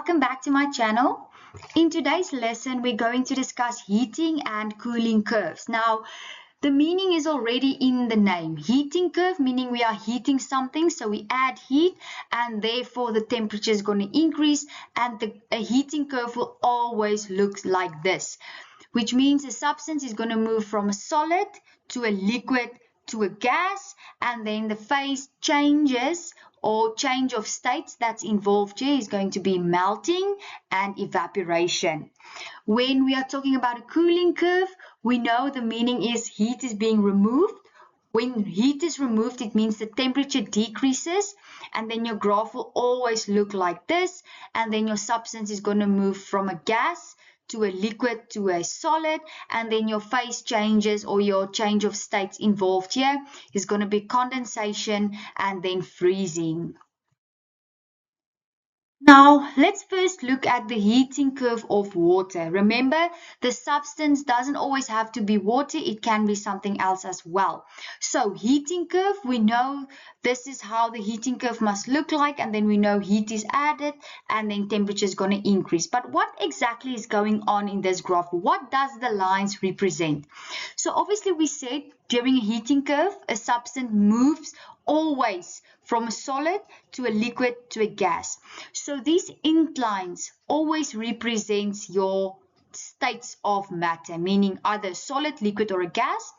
welcome back to my channel. In today's lesson, we're going to discuss heating and cooling curves. Now, the meaning is already in the name. Heating curve, meaning we are heating something, so we add heat and therefore the temperature is going to increase, and a heating curve will always look like this, which means a substance is going to move from a solid to a liquid to a gas, and then the phase changes or change of states that's involved here is going to be melting and evaporation. When we are talking about a cooling curve, we know the meaning is heat is being removed. When heat is removed, it means the temperature decreases, and then your graph will always look like this, and then your substance is going to move from a gas to a liquid to a solid, and then your phase changes or your change of states involved here is going to be condensation and then freezing. Now, let's first look at the heating curve of water. Remember, the substance doesn't always have to be water, it can be something else as well. So, heating curve, we know this is how the heating curve must look like, and then we know heat is added and then temperature is going to increase. But what exactly is going on in this graph? What does the lines represent? So, obviously we said during a heating curve, a substance moves always from a solid to a liquid to a gas. So these inclines always represents your states of matter, meaning either solid, liquid, or a gas.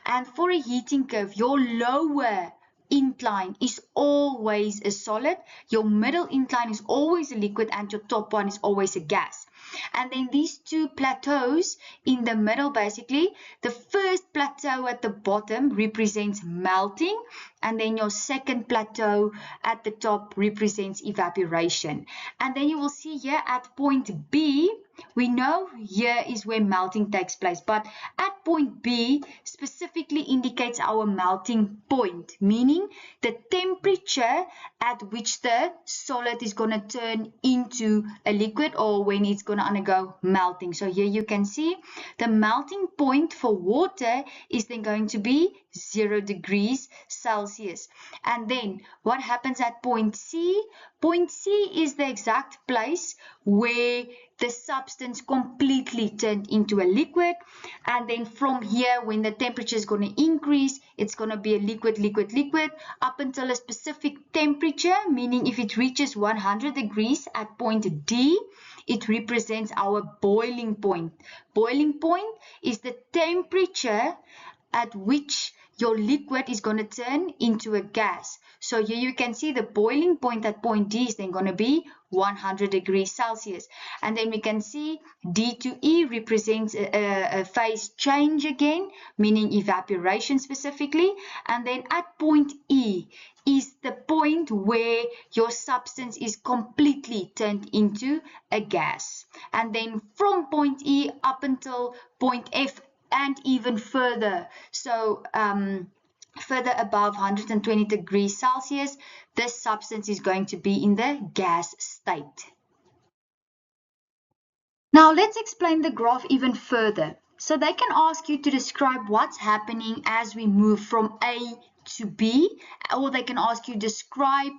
And for a heating curve, your lower incline is always a solid, your middle incline is always a liquid, and your top one is always a gas. And then these two plateaus in the middle, basically, the first plateau at the bottom represents melting, and then your second plateau at the top represents evaporation. And then you will see here at point B, we know here is where melting takes place, but at point B specifically indicates our melting point, meaning the temperature at which the solid is going to turn into a liquid, or when it's going to undergo melting. So here you can see the melting point for water is then going to be 0 degrees Celsius. And then what happens at point C? Point C is the exact place where the substance completely turned into a liquid, and then from here, when the temperature is going to increase, it's going to be a liquid, liquid, liquid up until a specific temperature, meaning if it reaches 100 degrees at point D, it represents our boiling point. Boiling point is the temperature at which your liquid is going to turn into a gas. So here you can see the boiling point at point D is then going to be 100 degrees Celsius. And then we can see D to E represents a phase change again, meaning evaporation specifically. And then at point E is the point where your substance is completely turned into a gas. And then from point E up until point F and even further, so further above 120 degrees Celsius, this substance is going to be in the gas state. Now let's explain the graph even further. So they can ask you to describe what's happening as we move from A to B, or they can ask you describe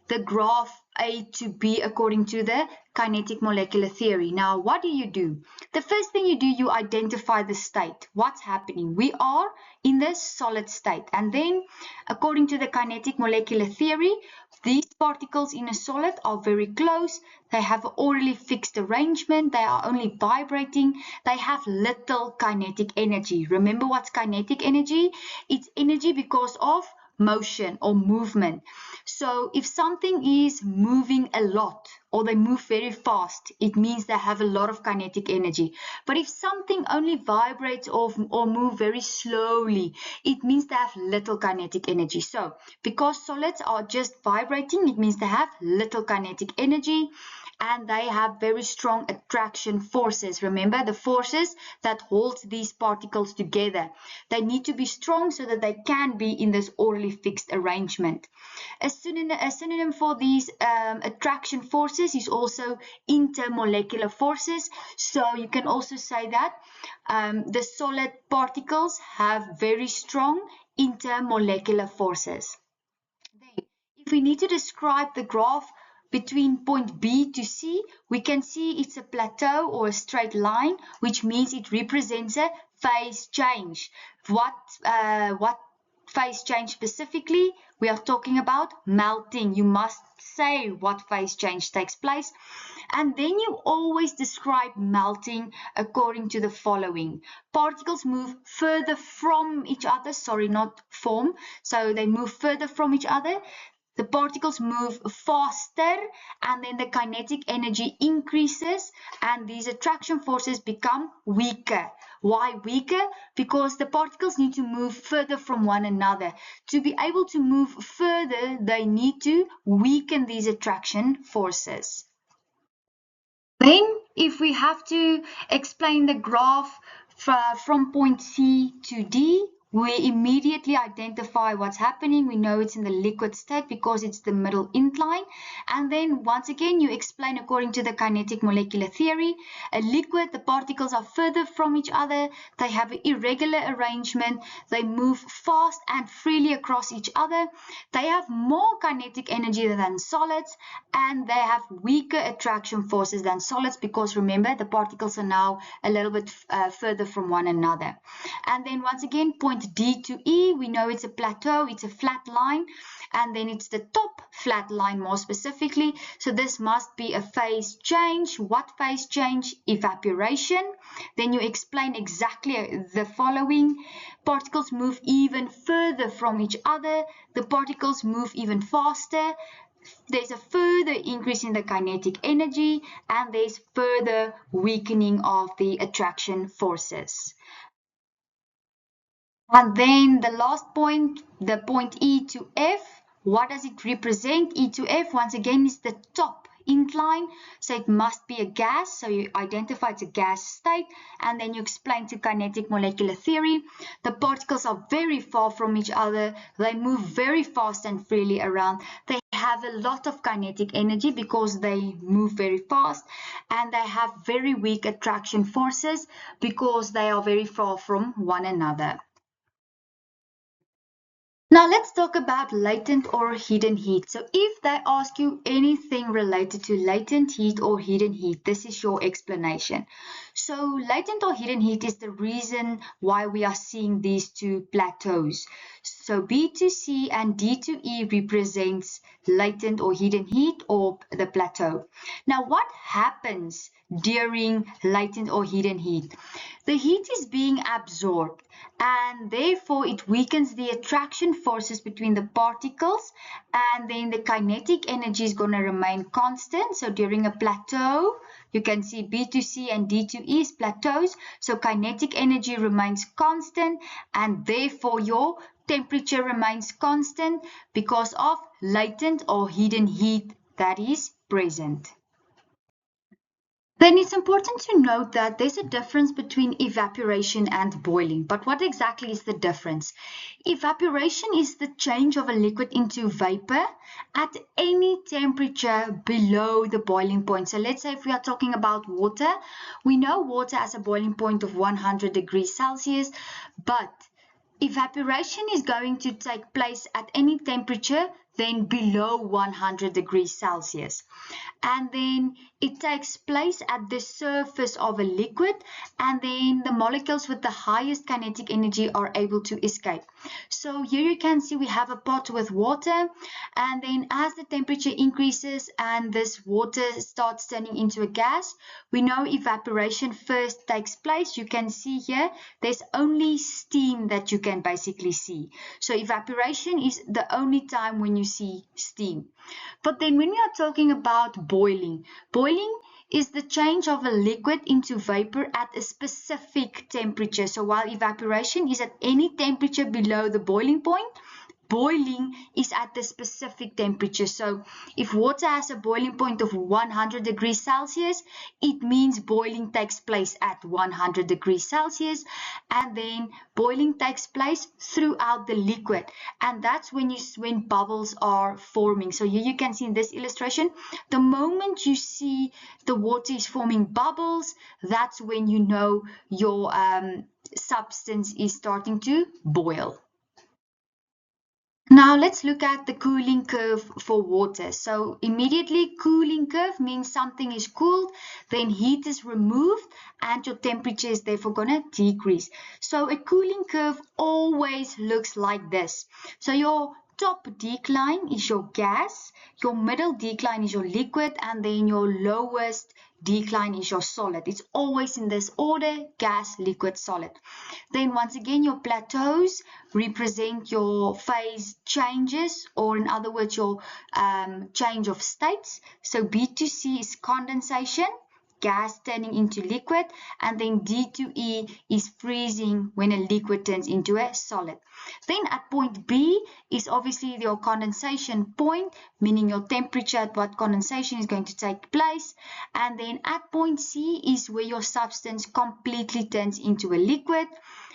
the graph A to B according to the kinetic molecular theory. Now, what do? The first thing you do, you identify the state. What's happening? We are in the solid state. And then, according to the kinetic molecular theory, these particles in a solid are very close. They have an orderly fixed arrangement. They are only vibrating. They have little kinetic energy. Remember what's kinetic energy? It's energy because of motion or movement. So if something is moving a lot or they move very fast, it means they have a lot of kinetic energy. But if something only vibrates or move very slowly, it means they have little kinetic energy. So because solids are just vibrating, it means they have little kinetic energy, and they have very strong attraction forces. Remember, the forces that hold these particles together. They need to be strong so that they can be in this orderly fixed arrangement. A synonym for these attraction forces is also intermolecular forces. So you can also say that the solid particles have very strong intermolecular forces. Then, if we need to describe the graph between point B to C, we can see it's a plateau or a straight line, which means it represents a phase change. What phase change specifically? We are talking about melting. You must say what phase change takes place. And then you always describe melting according to the following. Particles move further from each other, sorry, not form. So they move further from each other. The particles move faster, and then the kinetic energy increases, and these attraction forces become weaker. Why weaker? Because the particles need to move further from one another. To be able to move further, they need to weaken these attraction forces. Then, if we have to explain the graph from point C to D, we immediately identify what's happening. We know it's in the liquid state because it's the middle incline. And then once again, you explain according to the kinetic molecular theory. A liquid, the particles are further from each other. They have an irregular arrangement. They move fast and freely across each other. They have more kinetic energy than solids, and they have weaker attraction forces than solids because remember, the particles are now a little bit further from one another. And then once again, point D to E, we know it's a plateau, it's a flat line, and then it's the top flat line more specifically. So this must be a phase change. What phase change? Evaporation. Then you explain exactly the following. Particles move even further from each other. The particles move even faster. There's a further increase in the kinetic energy, and there's further weakening of the attraction forces. And then the last point, the point E to F, what does it represent? E to F, once again, is the top incline, so it must be a gas. So you identify it's a gas state, and then you explain to kinetic molecular theory. The particles are very far from each other. They move very fast and freely around. They have a lot of kinetic energy because they move very fast, and they have very weak attraction forces because they are very far from one another. Now let's talk about latent or hidden heat. So if they ask you anything related to latent heat or hidden heat, this is your explanation. So latent or hidden heat is the reason why we are seeing these two plateaus. So B to C and D to E represents latent or hidden heat or the plateau. Now what happens during latent or hidden heat? The heat is being absorbed, and therefore it weakens the attraction forces between the particles, and then the kinetic energy is going to remain constant. So during a plateau, you can see B to C and D to E is plateaus, so kinetic energy remains constant, and therefore your temperature remains constant because of latent or hidden heat that is present. Then it's important to note that there's a difference between evaporation and boiling. But what exactly is the difference? Evaporation is the change of a liquid into vapor at any temperature below the boiling point. So let's say if we are talking about water, we know water has a boiling point of 100 degrees Celsius, but evaporation is going to take place at any temperature then below 100 degrees Celsius. And then it takes place at the surface of a liquid, and then the molecules with the highest kinetic energy are able to escape. So here you can see we have a pot with water, and then as the temperature increases and this water starts turning into a gas, we know evaporation first takes place. You can see here there's only steam that you can basically see. So evaporation is the only time when you see steam. But then when we are talking about boiling is the change of a liquid into vapor at a specific temperature. So while evaporation is at any temperature below the boiling point, boiling is at the specific temperature. So if water has a boiling point of 100 degrees Celsius, it means boiling takes place at 100 degrees Celsius, and then boiling takes place throughout the liquid, and that's when bubbles are forming. So here you can see in this illustration, the moment you see the water is forming bubbles, that's when you know your substance is starting to boil. Now let's look at the cooling curve for water. So immediately cooling curve means something is cooled, then heat is removed and your temperature is therefore going to decrease. So a cooling curve always looks like this. So your top decline is your gas, your middle decline is your liquid, and then your lowest decline is your solid. It's always in this order: gas, liquid, solid. Then once again, your plateaus represent your phase changes, or in other words, your change of states. So B to C is condensation, gas turning into liquid, and then D to E is freezing when a liquid turns into a solid. Then at point B is obviously your condensation point, meaning your temperature at what condensation is going to take place. And then at point C is where your substance completely turns into a liquid.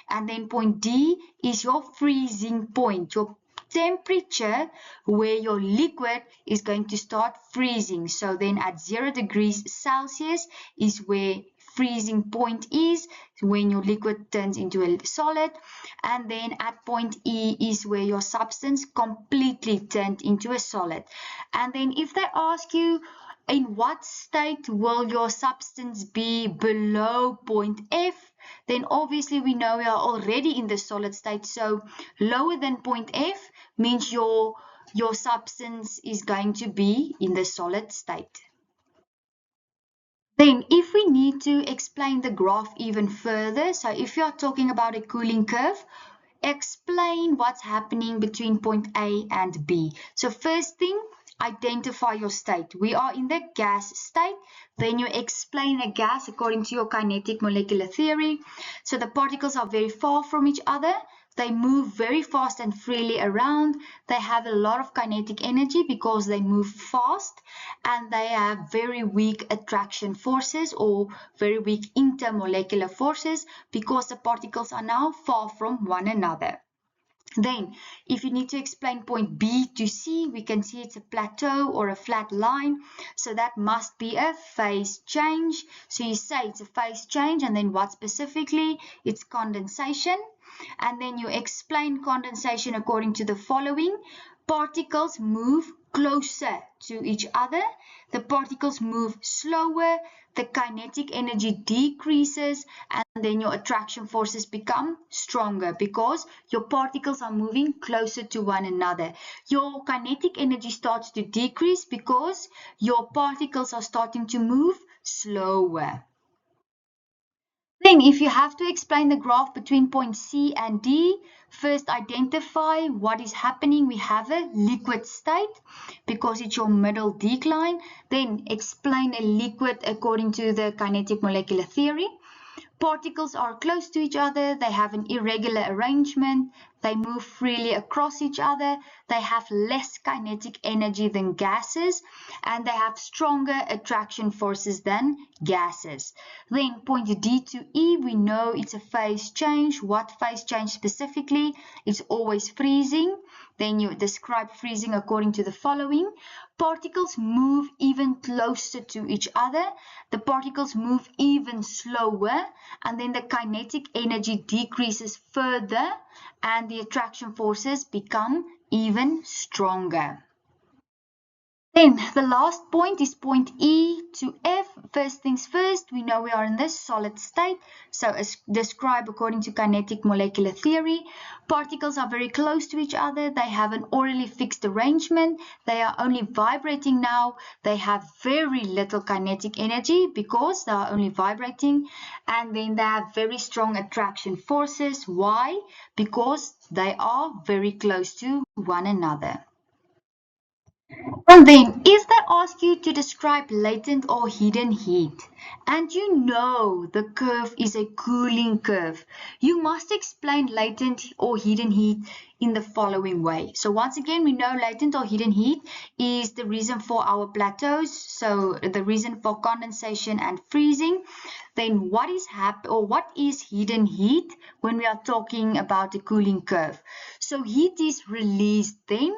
And then point D is your freezing point, your temperature where your liquid is going to start freezing. So then at 0 degrees Celsius is where freezing point is, when your liquid turns into a solid. And then at point E is where your substance completely turned into a solid. And then if they ask you, in what state will your substance be below point F? Then obviously we know we are already in the solid state. So lower than point F means your substance is going to be in the solid state. Then if we need to explain the graph even further, so if you are talking about a cooling curve, explain what's happening between point A and B. So first thing, identify your state. We are in the gas state. Then you explain a gas according to your kinetic molecular theory. So the particles are very far from each other. They move very fast and freely around. They have a lot of kinetic energy because they move fast, and they have very weak attraction forces or very weak intermolecular forces because the particles are now far from one another. Then, if you need to explain point B to C, we can see it's a plateau or a flat line. So that must be a phase change. So you say it's a phase change, and then what specifically? It's condensation. And then you explain condensation according to the following. Particles move closer to each other. The particles move slower. The kinetic energy decreases, and then your attraction forces become stronger because your particles are moving closer to one another. Your kinetic energy starts to decrease because your particles are starting to move slower. Then if you have to explain the graph between point C and D, first identify what is happening. We have a liquid state because it's your middle decline. Then explain a liquid according to the kinetic molecular theory. Particles are close to each other, they have an irregular arrangement, they move freely across each other, they have less kinetic energy than gases, and they have stronger attraction forces than gases. Then point D to E, we know it's a phase change. What phase change specifically? It's always freezing. Then you describe freezing according to the following. Particles move even closer to each other. The particles move even slower, and then the kinetic energy decreases further, and the attraction forces become even stronger. Then the last point is point E to F. First things first, we know we are in this solid state. So as described according to kinetic molecular theory, particles are very close to each other. They have an orderly fixed arrangement. They are only vibrating now. They have very little kinetic energy because they are only vibrating. And then they have very strong attraction forces. Why? Because they are very close to one another. And then, if they ask you to describe latent or hidden heat, and you know the curve is a cooling curve, you must explain latent or hidden heat in the following way. So once again, we know latent or hidden heat is the reason for our plateaus, so the reason for condensation and freezing. Then what is hidden heat when we are talking about a cooling curve? So heat is released then,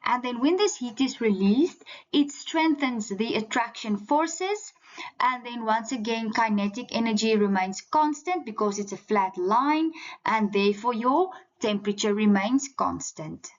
and then when this heat is released, it strengthens the attraction forces, and then once again kinetic energy remains constant because it's a flat line, and therefore your temperature remains constant.